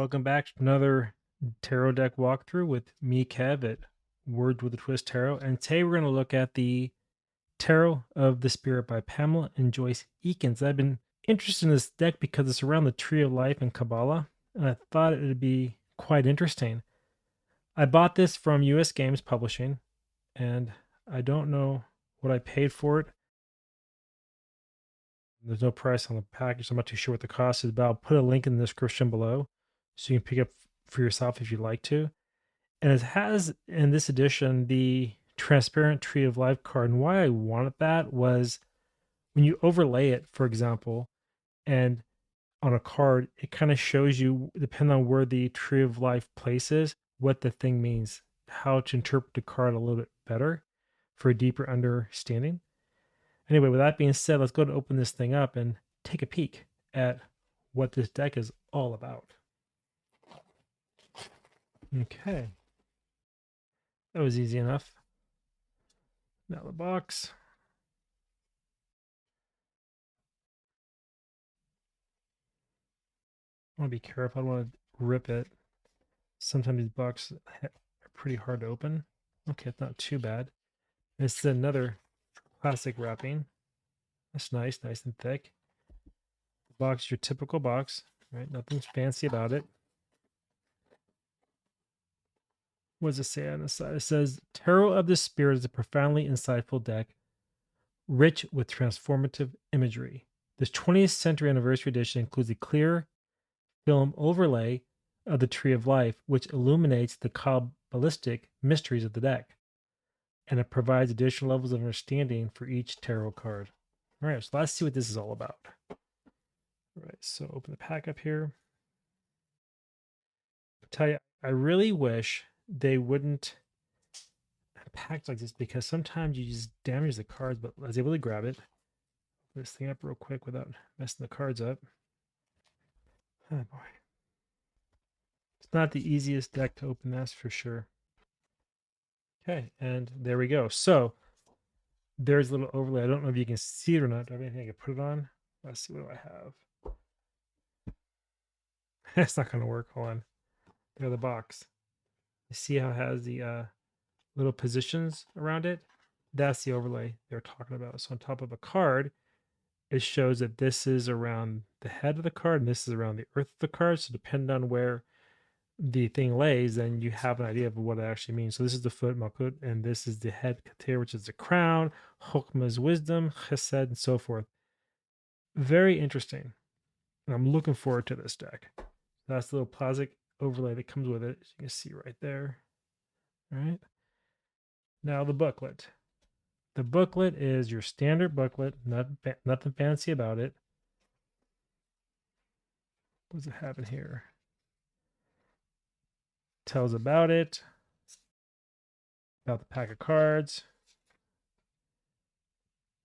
Welcome back to another tarot deck walkthrough with me, Kev, at Words with a Twist Tarot. And today we're going to look at the Tarot of the Spirit by Pamela and Joyce Eakins. I've been interested in this deck because it's around the Tree of Life and Kabbalah, and I thought it would be quite interesting. I bought this from US Games Publishing, and I don't know what I paid for it. There's no price on the package, so I'm not too sure what the cost is, but I'll put a link in the description below so you can pick up for yourself if you'd like to. And it has in this edition the transparent Tree of Life card. And why I wanted that was when you overlay it, for example, and on a card, it kind of shows you, depending on where the Tree of Life places, what the thing means, how to interpret the card a little bit better for a deeper understanding. Anyway, with that being said, let's go to open this thing up and take a peek at what this deck is all about. Okay. That was easy enough. Now the box. I want to be careful. I don't want to rip it. Sometimes these boxes are pretty hard to open. Okay, it's not too bad. It's another plastic wrapping. That's nice and thick. The box, your typical box, right? Nothing fancy about it. What does it say on the side? It says, Tarot of the Spirit is a profoundly insightful deck, rich with transformative imagery. This 20th century anniversary edition includes a clear film overlay of the Tree of Life, which illuminates the Kabbalistic mysteries of the deck, and it provides additional levels of understanding for each tarot card. All right, so let's see what this is all about. All right, so open the pack up here. I'll tell you, I really wish they wouldn't pack like this because sometimes you just damage the cards, but I was able to grab it. Put this thing up real quick without messing the cards up. Oh boy. It's not the easiest deck to open, that's for sure. Okay, and there we go. So there's a little overlay. I don't know if you can see it or not. Do I have anything I can put it on? Let's see, what do I have? That's not going to work. Hold on. There's the box. You see how it has the little positions around it? That's the overlay they're talking about. So on top of a card, it shows that this is around the head of the card and this is around the earth of the card. So depending on where the thing lays, then you have an idea of what it actually means. So this is the foot, Malkut, and this is the head, Katir, which is the crown, Chokmah is wisdom, Chesed, and so forth. Very interesting. And I'm looking forward to this deck. That's the little plastic overlay that comes with it, as you can see right there. All right. Now the booklet. The booklet is your standard booklet, nothing fancy about it. What does it have in here? Tells about it, about the pack of cards,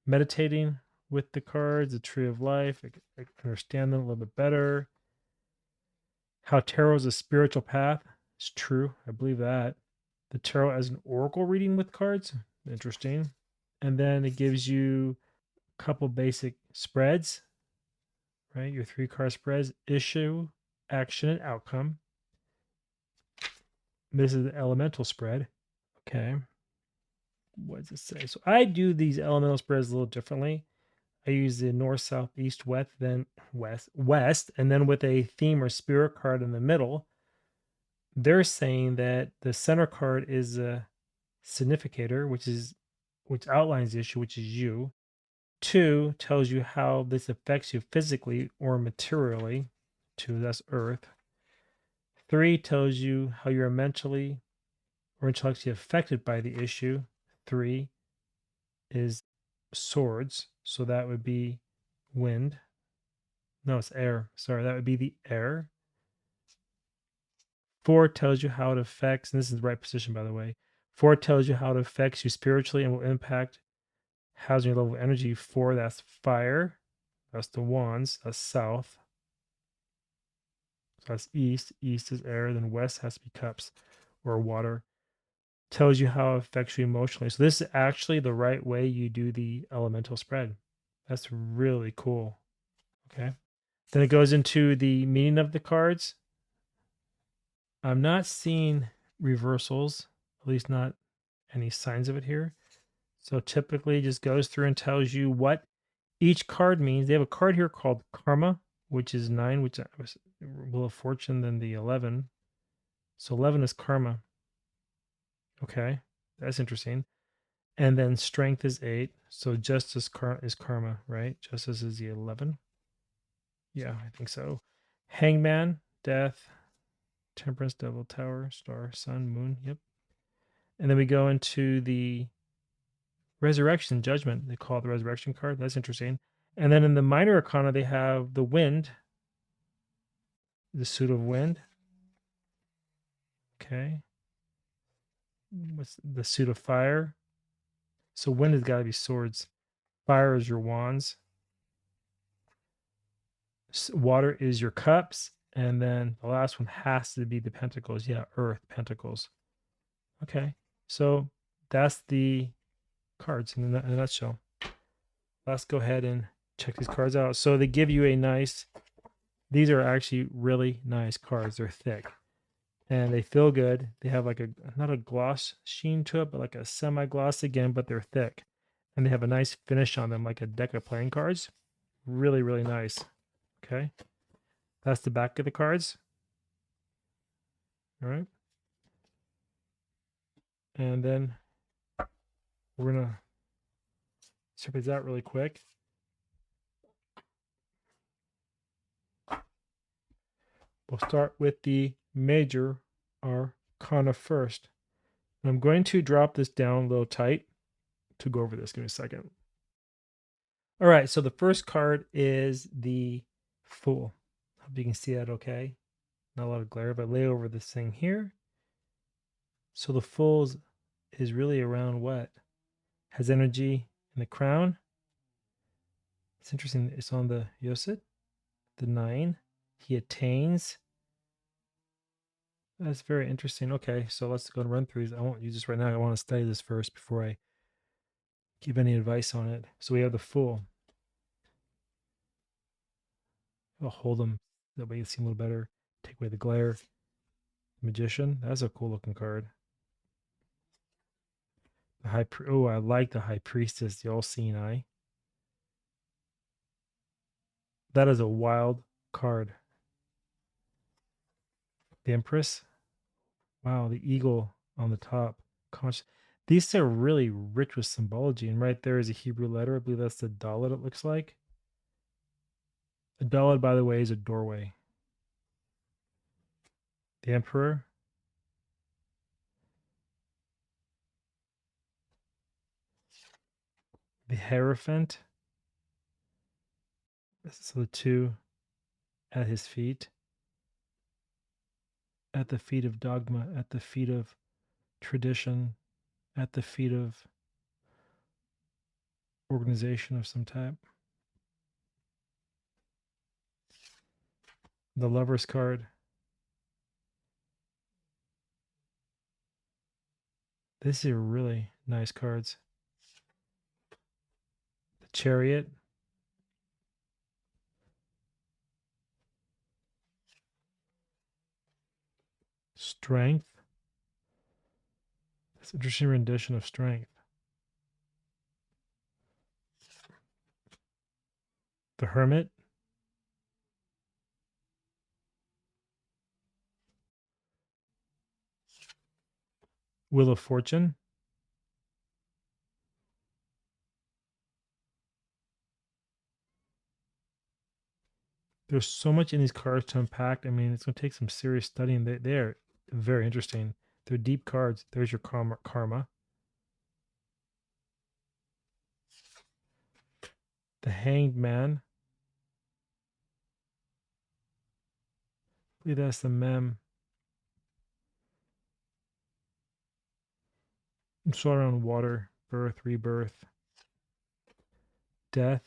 meditating with the cards, the Tree of Life. I understand them a little bit better. How tarot is a spiritual path. It's true. I believe that. The tarot as an oracle reading with cards. Interesting. And then it gives you a couple basic spreads, right? Your 3-card spreads: issue, action, and outcome. This is the elemental spread. Okay. What does it say? So I do these elemental spreads a little differently. I use the north, south, east, west, then west, and then with a theme or spirit card in the middle. They're saying that the center card is a significator, which outlines the issue, which is you. 2 tells you how this affects you physically or materially. 2, that's earth. 3 tells you how you're mentally or intellectually affected by the issue. 3 is swords, so that would be wind. No, it's air. Sorry, that would be the air. 4 tells you how it affects, and this is the right position, by the way. 4 tells you how it affects you spiritually and will impact how's your level of energy. 4, that's fire. That's the wands. That's south. So that's east. East is air. Then west has to be cups or water. Tells you how it affects you emotionally. So this is actually the right way you do the elemental spread. That's really cool. Okay. Then it goes into the meaning of the cards. I'm not seeing reversals, at least not any signs of it here. So typically it just goes through and tells you what each card means. They have a card here called Karma, which is 9, which was Wheel of Fortune, then the 11. So 11 is Karma. Okay, that's interesting. And then Strength is 8. So Justice is Karma, right? Justice is the 11. Yeah, I think so. Hangman, Death, Temperance, Devil, Tower, Star, Sun, Moon. Yep. And then we go into the Resurrection, Judgment. They call it the Resurrection card. That's interesting. And then in the Minor Arcana, they have the Wind, the Suit of Wind. Okay. What's the Suit of Fire? So wind has got to be swords. Fire is your wands. Water is your cups. And then the last one has to be the pentacles. Yeah, earth, pentacles. Okay. So that's the cards in a nutshell. Let's go ahead and check these cards out. So they give you a nice, these are actually really nice cards. They're thick and they feel good. They have like a, not a gloss sheen to it, but like a semi-gloss again, but they're thick. And they have a nice finish on them, like a deck of playing cards. Really, really nice. Okay. That's the back of the cards. All right. And then we're going to separate that really quick. We'll start with the major arcana first. I'm going to drop this down a little tight to go over this. Give me a second. All right. So the first card is the Fool. Hope you can see that okay. Not a lot of glare, but lay over this thing here. So the Fool is really around what? Has energy in the crown. It's interesting. It's on the Yoset, the 9. He attains. That's very interesting. Okay, so let's go and run through these. I won't use this right now. I want to study this first before I give any advice on it. So we have the Fool. I'll hold them that way you see a little better. Take away the glare. Magician. That's a cool looking card. The oh, I like the High Priestess, the all-seeing eye. That is a wild card. The Empress. Wow, the eagle on the top. These are really rich with symbology. And right there is a Hebrew letter. I believe that's the Dalet, it looks like. A Dalet, by the way, is a doorway. The Emperor. The Hierophant. So the two at his feet. At the feet of dogma, at the feet of tradition, at the feet of organization of some type. The Lover's card. These are really nice cards. The Chariot. Strength. That's an interesting rendition of Strength. The Hermit. Wheel of Fortune. There's so much in these cards to unpack. I mean, it's going to take some serious studying. They're very interesting. They're deep cards. There's your karma. The Hanged Man. I believe that's the mem. It's all around water, birth, rebirth, death.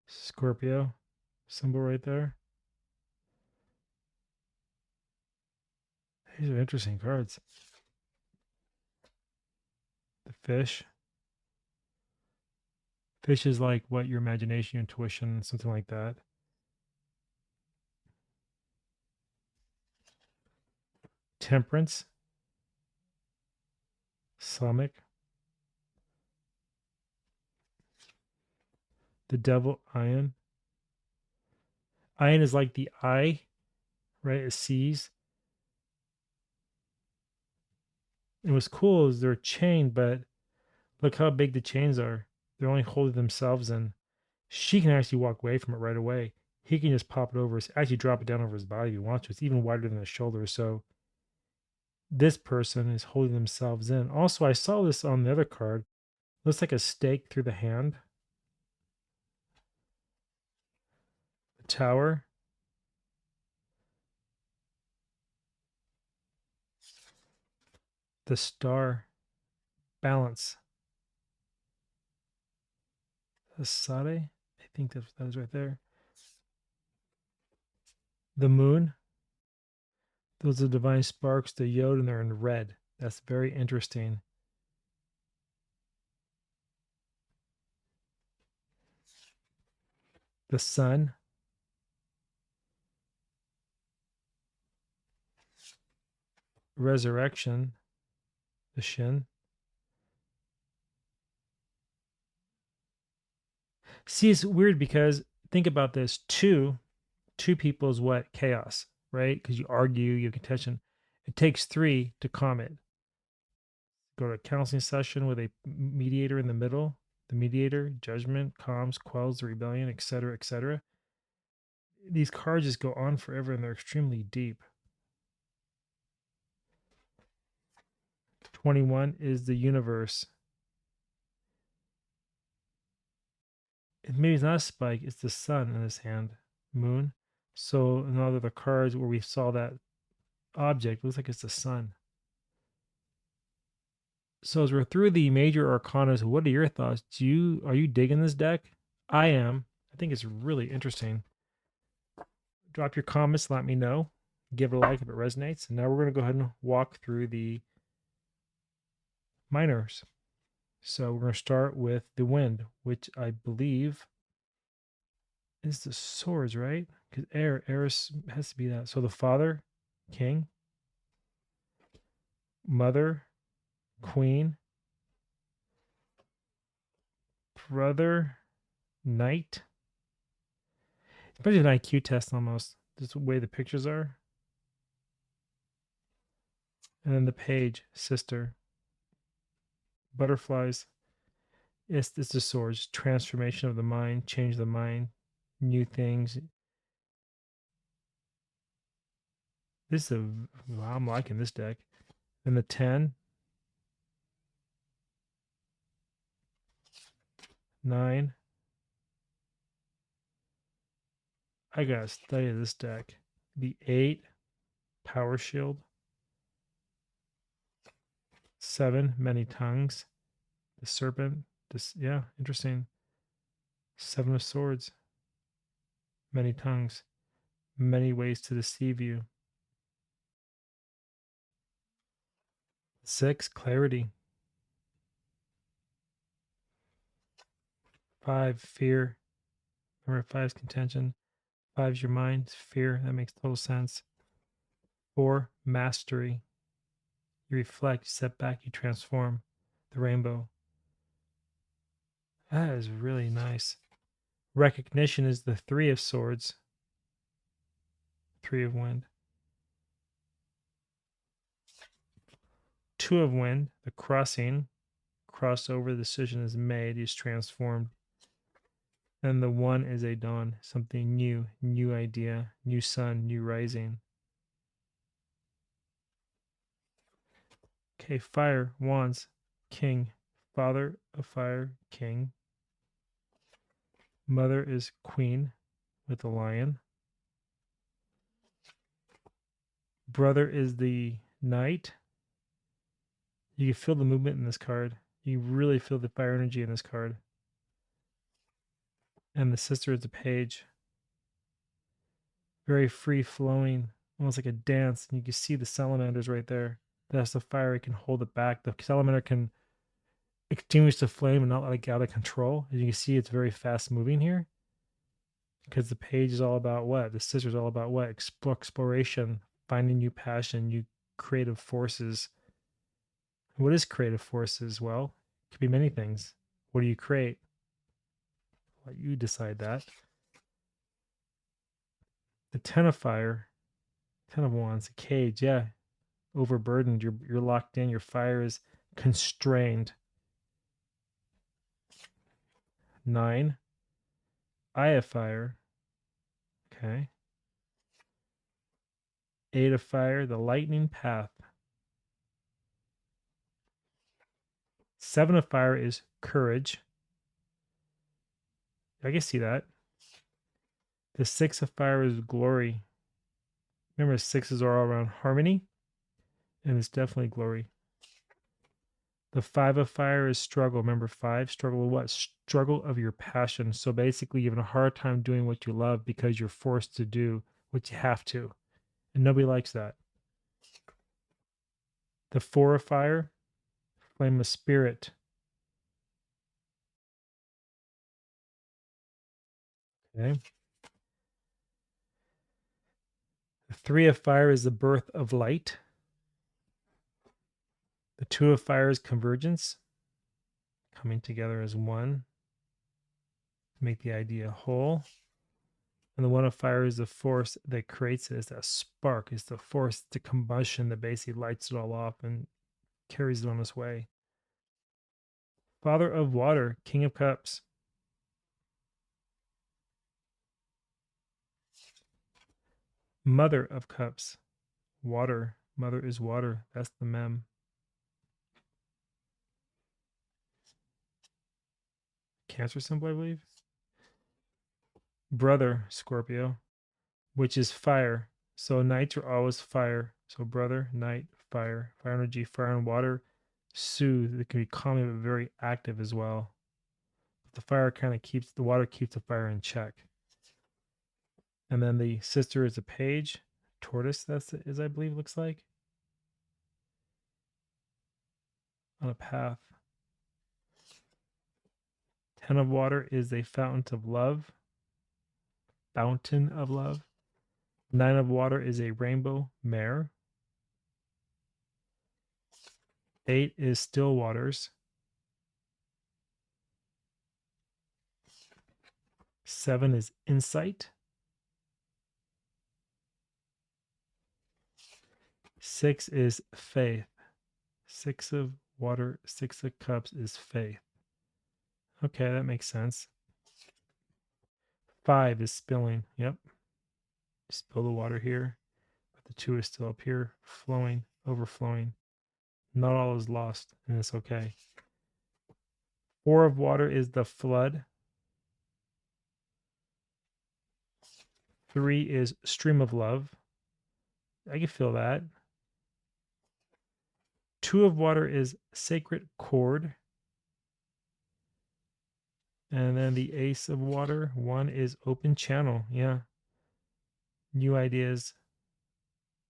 Scorpio symbol right there. These are interesting cards. The Fish. Fish is like what your imagination, your intuition, something like that. Temperance, Islamic, the Devil, Iron. Iron is like the eye, right? It sees. And what's cool is they're chained, but look how big the chains are. They're only holding themselves in. She can actually walk away from it right away. He can just pop it over, actually drop it down over his body if he wants to. It's even wider than his shoulder. So this person is holding themselves in. Also, I saw this on the other card. Looks like a stake through the hand. The Tower. The Star. Balance. The Sade. I think that is right there. The Moon. Those are divine sparks, the Yod, and they're in red. That's very interesting. The Sun. Resurrection. The Shin. See, it's weird because think about this. Two people is what? Chaos, right? Because you argue, you have contention. It takes three to calm it. Go to a counseling session with a mediator in the middle. The mediator, judgment, calms, quells the rebellion, etc., etc. These cards just go on forever and they're extremely deep. 21 is the universe. Maybe it's not a spike, it's the sun in his hand. Moon. So in all the other cards where we saw that object, looks like it's the sun. So as we're through the major arcanas, what are your thoughts? Are you digging this deck? I am. I think it's really interesting. Drop your comments, let me know. Give it a like if it resonates. And now we're going to go ahead and walk through the minors. So we're going to start with the wind, which I believe is the swords, right? Because air has to be that. So the father, king, mother, queen, brother, knight. It's basically an IQ test almost, just the way the pictures are. And then the page, sister, butterflies. It's the swords, transformation of the mind, change the mind, new things. This is wow, I'm liking this deck. And the 10, 9. I gotta study this deck. The 8, power shield. 7, many tongues. The serpent. This, yeah, interesting. 7 of swords. Many tongues. Many ways to deceive you. 6, clarity. 5, fear. Remember, 5 is contention. 5 is your mind. Fear. That makes total sense. 4, mastery. You reflect, you step back, you transform. The rainbow. That is really nice. Recognition is the 3 of swords. 3 of wind. 2 of wind, the crossing. Crossover, the decision is made, is transformed. And the 1 is a dawn, something new, new idea, new sun, new rising. Okay, fire, wands, king, father of fire, king. Mother is queen with the lion. Brother is the knight. You can feel the movement in this card. You really feel the fire energy in this card. And the sister is the page. Very free flowing, almost like a dance. And you can see the salamanders right there. That's the fire. It can hold it back. The salamander can extinguish the flame and not let it get out of control. As you can see, it's very fast moving here. Because the page is all about what? The sister is all about what? Exploration, finding new passion, new creative forces. What is creative forces? Well, it could be many things. What do you create? Let you decide that. The Ten of Fire, Ten of Wands, a cage. Yeah, overburdened. You're locked in. Your fire is constrained. 9, Eye of Fire. Okay. 8 of Fire, the lightning path. 7 of Fire is courage. I can see that. The 6 of Fire is glory. Remember, sixes are all around harmony, and it's definitely glory. The 5 of Fire is struggle. Remember, 5, struggle with what? Struggle of your passion. So basically, you're having a hard time doing what you love because you're forced to do what you have to. And nobody likes that. The 4 of Fire, flame of spirit. Okay. The 3 of Fire is the birth of light. The 2 of Fire is convergence, coming together as one to make the idea whole. And the 1 of Fire is the force that creates it. It's that spark. It's the force, the combustion that basically lights it all off and carries it on its way. Father of Water, King of Cups. Mother of Cups, water. Mother is water. That's the mem. Cancer symbol, I believe. Brother, Scorpio, which is fire. So knights are always fire. So brother, knight, fire. Fire energy, fire and water. Soothe. It can be calming but very active as well. The fire kind of keeps, the water keeps the fire in check. And then the sister is a page. Tortoise, that's it, is I believe looks like. On a path. 10 of Water is a fountain of love. Fountain of love. 9 of Water is a rainbow mare. 8 is still waters. 7 is insight. 6 is faith. 6 of water, 6 of cups is faith. Okay, that makes sense. 5 is spilling. Yep. Spill the water here. But the 2 is still up here, flowing, overflowing. Not all is lost, and it's okay. 4 of water is the flood. 3 is stream of love. I can feel that. 2 of water is sacred cord. And then the ace of water, 1 is open channel. Yeah. New ideas.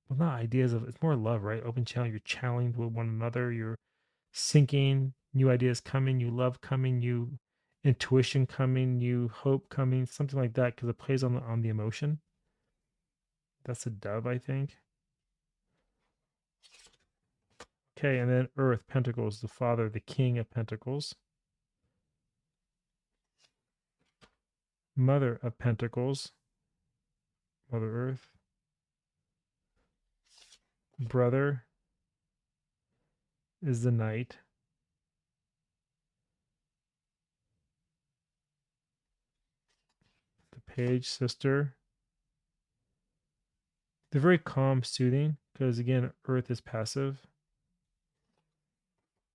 Well, not ideas of, it's more love, right? Open channel. You're channeling with one another. You're syncing. New ideas coming. You love coming. You intuition coming. You hope coming. Something like that, because it plays on the emotion. That's a dove, I think. Okay, and then Earth, Pentacles, the Father, the King of Pentacles. Mother of Pentacles, Mother Earth. Brother is the Knight. The Page, Sister. They're very calm, soothing, because again, Earth is passive.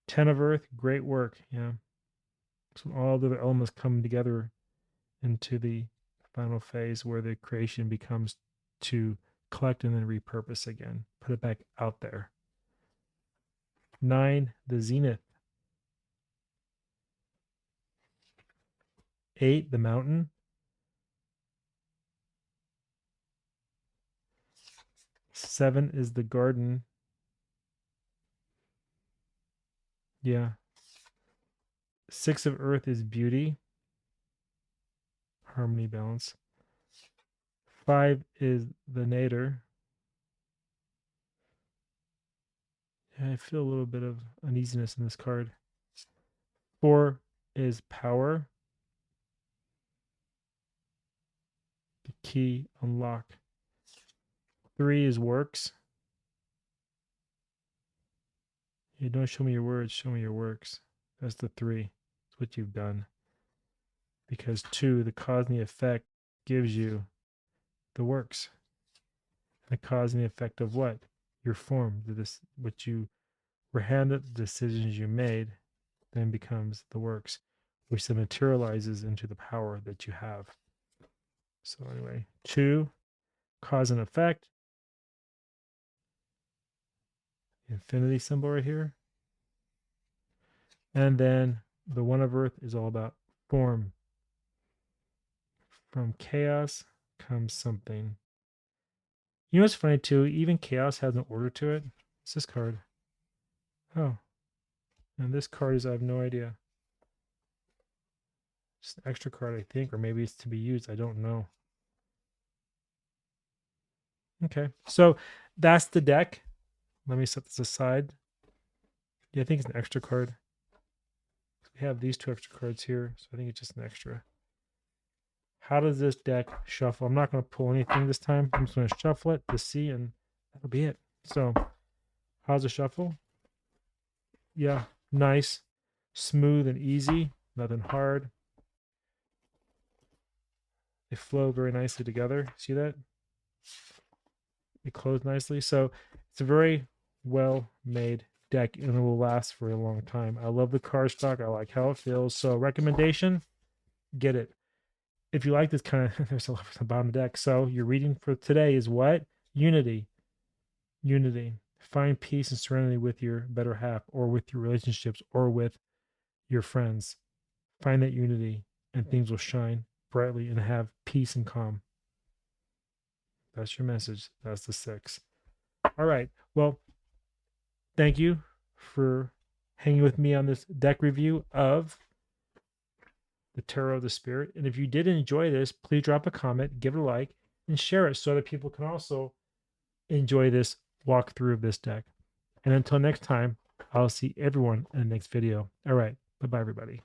10 of Earth, great work. Yeah. So all the elements come together into the final phase where the creation becomes to collect and then repurpose again. Put it back out there. 9, the Zenith. 8, the Mountain. 7 is the Garden. Yeah. 6 of Earth is beauty, harmony, balance. 5 is the Nadir. I feel a little bit of uneasiness in this card. 4 is power. The key, unlock. 3 is works. You don't show me your words, show me your works. That's the 3. It's what you've done. Because 2, the cause and the effect, gives you the works. The cause and the effect of what? Your form. This, what you were handed, the decisions you made, then becomes the works, which then materializes into the power that you have. So anyway, 2, cause and effect. Infinity symbol right here. And then the one of earth is all about form. From chaos comes something. You know what's funny too? Even chaos has an order to it. It's this card. Oh. And this card is, I have no idea. It's an extra card, I think, or maybe it's to be used. I don't know. Okay. So that's the deck. Let me set this aside. Yeah, I think it's an extra card. We have these 2 extra cards here, so I think it's just an extra. How does this deck shuffle? I'm not going to pull anything this time. I'm just going to shuffle it to see, and that'll be it. So, how's the shuffle? Yeah, nice, smooth and easy, nothing hard. They flow very nicely together. See that? They close nicely. So, it's a very well made deck, and it will last for a long time. I love the card stock. I like how it feels. So, recommendation, get it. If you like this kind of, there's a lot at the bottom of the deck. So your reading for today is what? Unity. Unity. Find peace and serenity with your better half, or with your relationships, or with your friends. Find that unity, and things will shine brightly and have peace and calm. That's your message. That's the 6. All right. Well, thank you for hanging with me on this deck review of the Tarot of the Spirit. And if you did enjoy this, please drop a comment, give it a like, and share it so that people can also enjoy this walkthrough of this deck. And until next time, I'll see everyone in the next video. All right. Bye-bye, everybody.